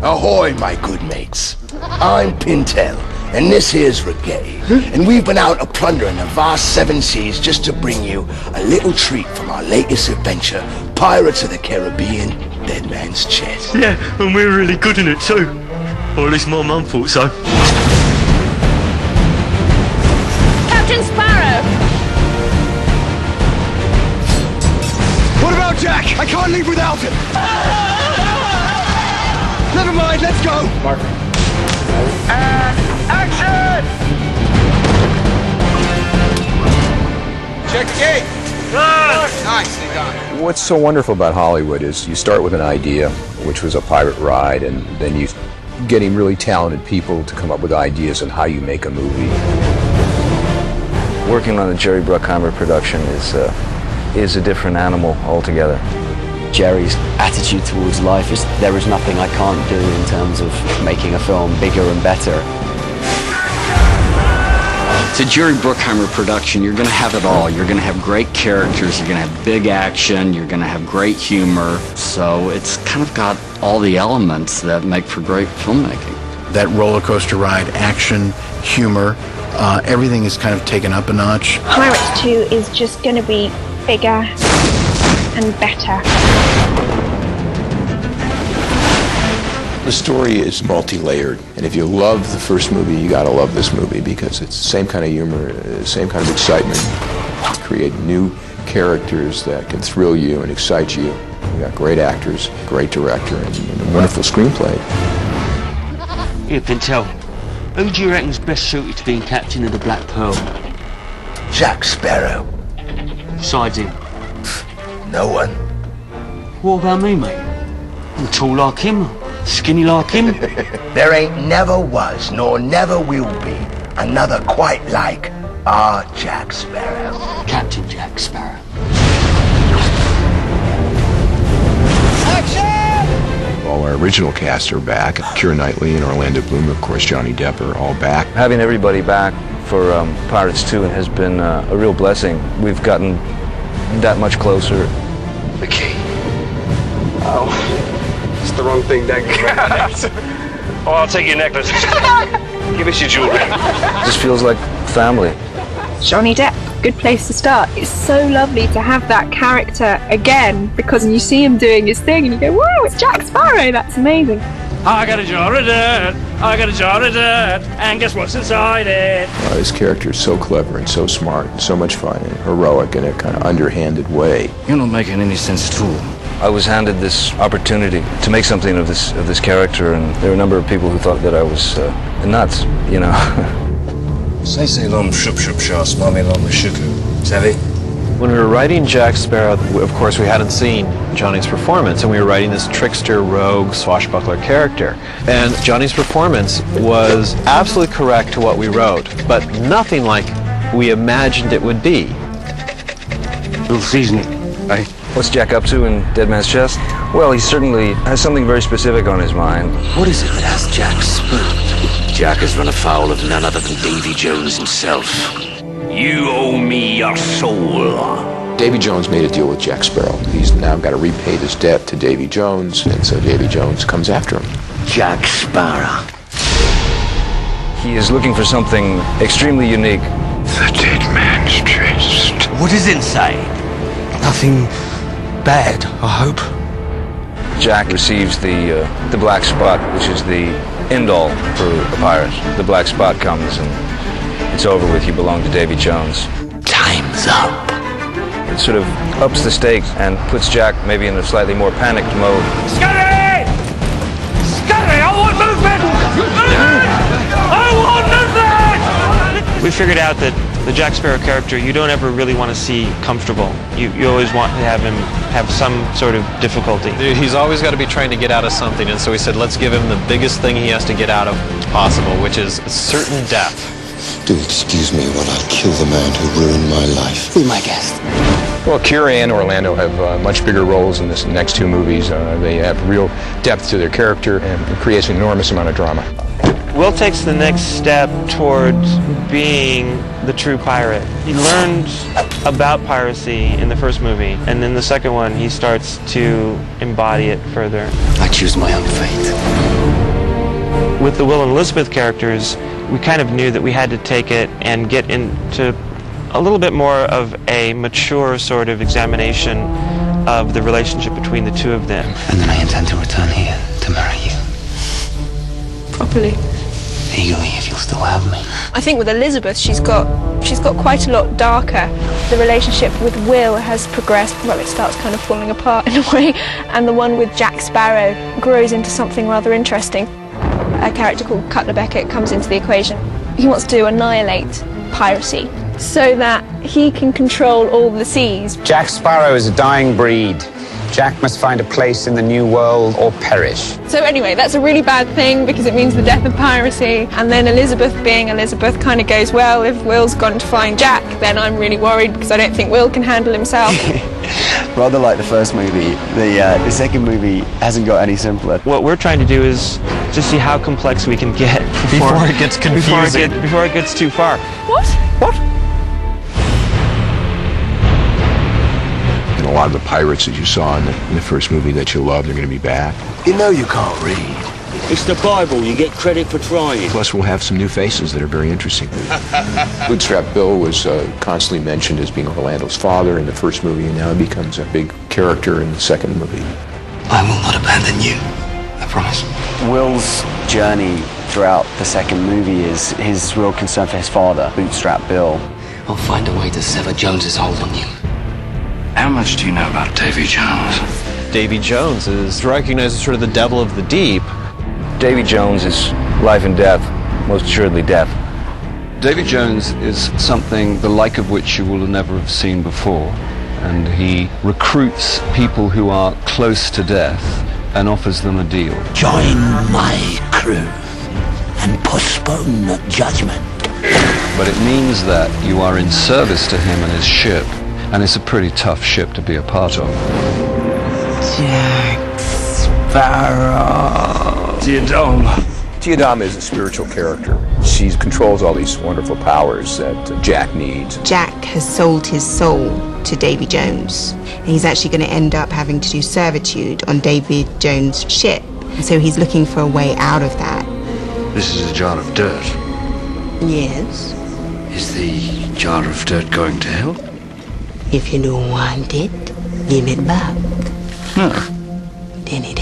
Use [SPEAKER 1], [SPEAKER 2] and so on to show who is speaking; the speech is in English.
[SPEAKER 1] Ahoy, my good mates. I'm Pintel, and this here's Rigetti. And we've been out a-plundering the vast seven seas just to bring you a little treat from our latest adventure, Pirates of the Caribbean, Dead Man's Chest.
[SPEAKER 2] Yeah, and we're really good in it too. Or at least my mum thought so.
[SPEAKER 3] Captain Sparrow!
[SPEAKER 1] What about Jack? I can't leave without him. Never mind, let's go.
[SPEAKER 4] Mark.
[SPEAKER 1] And action!
[SPEAKER 5] Check the gate. Nicely done.
[SPEAKER 6] What's so wonderful about Hollywood is you start with an idea, which was a pirate ride, and then you getting really talented people to come up with ideas on how you make a movie.
[SPEAKER 7] Working on a Jerry Bruckheimer production is a different animal altogether.
[SPEAKER 8] Jerry's attitude towards life is there is nothing I can't do in terms of making a film bigger and better.
[SPEAKER 9] It's a Jerry Bruckheimer production. You're going to have it all. You're going to have great characters. You're going to have big action. You're going to have great humor. So it's kind of got all the elements that make for great filmmaking.
[SPEAKER 4] That roller coaster ride, action, humor, everything is kind of taken up a notch.
[SPEAKER 3] Pirates 2 is just going to be bigger and better.
[SPEAKER 6] The story is multi-layered, and if you love the first movie, you gotta love this movie because it's the same kind of humor, same kind of excitement. Create new characters that can thrill you and excite you. We got great actors, great director, and a wonderful screenplay.
[SPEAKER 2] Here, Pintel. Who do you reckon's best suited to being captain of the Black Pearl?
[SPEAKER 1] Jack Sparrow.
[SPEAKER 2] Besides him.
[SPEAKER 1] No one.
[SPEAKER 2] What about me, mate? I'm tall like him, skinny like him.
[SPEAKER 1] There ain't never was, nor never will be, another quite like our Jack Sparrow.
[SPEAKER 2] Captain Jack Sparrow.
[SPEAKER 6] All our original cast are back. Keira Knightley and Orlando Bloom, of course, Johnny Depp are all back.
[SPEAKER 7] Having everybody back for Pirates 2 has been a real blessing. We've gotten that much closer.
[SPEAKER 5] The key. Oh, it's the wrong thing, Dad.
[SPEAKER 2] Oh, I'll take your necklace. Give us your jewelry.
[SPEAKER 7] It just feels like family.
[SPEAKER 3] Johnny Depp, good place to start. It's so lovely to have that character again because you see him doing his thing and you go, wow, it's Jack Sparrow, that's amazing.
[SPEAKER 2] I got a jar of dirt, I got a jar of dirt, and guess what's inside it?
[SPEAKER 6] His character is so clever and so smart and so much fun and heroic in a kind of underhanded way.
[SPEAKER 7] You're not making any sense at all. I was handed this opportunity to make something of this character, and there were a number of people who thought that I was nuts, you know.
[SPEAKER 10] Say lom shup shup shah smami lom shuku. Savvy?
[SPEAKER 11] When we were writing Jack Sparrow, of course we hadn't seen Johnny's performance, and we were writing this trickster, rogue, swashbuckler character. And Johnny's performance was absolutely correct to what we wrote, but nothing like we imagined it would be.
[SPEAKER 2] A little seasoning, eh?
[SPEAKER 7] What's Jack up to in Dead Man's Chest? Well, he certainly has something very specific on his mind.
[SPEAKER 12] What is it that has Jack spooked? Jack has run afoul of none other than Davy Jones himself. You owe me your soul.
[SPEAKER 6] Davy Jones made a deal with Jack Sparrow. He's now got to repay this debt to Davy Jones, and so Davy Jones comes after him.
[SPEAKER 12] Jack Sparrow.
[SPEAKER 7] He is looking for something extremely unique.
[SPEAKER 10] The dead man's chest.
[SPEAKER 12] What is inside?
[SPEAKER 10] Nothing bad, I hope.
[SPEAKER 7] Jack receives the black spot, which is the end-all for a pirate. The black spot comes and it's over with. You belong to Davy Jones.
[SPEAKER 12] Time's up.
[SPEAKER 7] It sort of ups the stakes and puts Jack maybe in a slightly more panicked mode.
[SPEAKER 2] Scurry! Scurry! I want movement! I want movement! We figured out that the Jack Sparrow character, you don't ever really want to see comfortable. You always want to have him have some sort of difficulty.
[SPEAKER 11] He's always got to be trying to get out of something, and so we said, let's give him the biggest thing he has to get out of possible, which is certain death.
[SPEAKER 10] Do excuse me while I kill the man who ruined my life.
[SPEAKER 8] Be my guest.
[SPEAKER 6] Well, Keira and Orlando have much bigger roles in this next two movies. They have real depth to their character and it creates an enormous amount of drama.
[SPEAKER 13] Will takes the next step towards being the true pirate. He learned about piracy in the first movie, and in the second one he starts to embody it further.
[SPEAKER 12] I choose my own fate.
[SPEAKER 2] With the Will and Elizabeth characters, we kind of knew that we had to take it and get into a little bit more of a mature sort of examination of the relationship between the two of them.
[SPEAKER 14] And then I intend to return here to marry you.
[SPEAKER 3] Properly.
[SPEAKER 14] Legally, if you'll still have me.
[SPEAKER 3] I think with Elizabeth, she's got quite a lot darker. The relationship with Will has progressed, well, it starts kind of falling apart in a way, and the one with Jack Sparrow grows into something rather interesting. A character called Cutler Beckett comes into the equation. He wants to annihilate piracy so that he can control all the seas.
[SPEAKER 15] Jack Sparrow is a dying breed. Jack must find a place in the new world or perish.
[SPEAKER 3] So anyway, that's a really bad thing because it means the death of piracy. And then Elizabeth, being Elizabeth, kind of goes, well, if Will's gone to find Jack, then I'm really worried because I don't think Will can handle himself.
[SPEAKER 8] Rather like the first movie, the second movie hasn't got any simpler.
[SPEAKER 2] What we're trying to do is just see how complex we can get
[SPEAKER 11] before it gets confusing.
[SPEAKER 2] Before it gets too far.
[SPEAKER 3] What?
[SPEAKER 6] And a lot of the pirates that you saw in the first movie that you loved are going to be back.
[SPEAKER 1] You know you can't read.
[SPEAKER 12] It's the Bible. You get credit for trying.
[SPEAKER 6] Plus, we'll have some new faces that are very interesting. Bootstrap Bill was constantly mentioned as being Orlando's father in the first movie, and now he becomes a big character in the second movie.
[SPEAKER 14] I will not abandon you. I promise.
[SPEAKER 8] Will's journey throughout the second movie is his real concern for his father, Bootstrap Bill.
[SPEAKER 14] I'll find a way to sever Jones's hold on you.
[SPEAKER 12] How much do you know about Davy Jones?
[SPEAKER 11] Davy Jones is recognized as sort of the devil of the deep.
[SPEAKER 7] Davy Jones is life and death, most assuredly death.
[SPEAKER 16] Davy Jones is something the like of which you will never have seen before, and he recruits people who are close to death and offers them a deal.
[SPEAKER 14] Join my crew and postpone judgment.
[SPEAKER 16] But it means that you are in service to him and his ship, and it's a pretty tough ship to be a part of.
[SPEAKER 14] Jack Sparrow.
[SPEAKER 6] Diadama is a spiritual character. She controls all these wonderful powers that Jack needs.
[SPEAKER 17] Jack has sold his soul to Davy Jones. And he's actually going to end up having to do servitude on Davy Jones' ship. And so he's looking for a way out of that.
[SPEAKER 12] This is a jar of dirt.
[SPEAKER 17] Yes.
[SPEAKER 12] Is the jar of dirt going to hell?
[SPEAKER 17] If you don't want it, give it back.
[SPEAKER 12] No.
[SPEAKER 17] Then it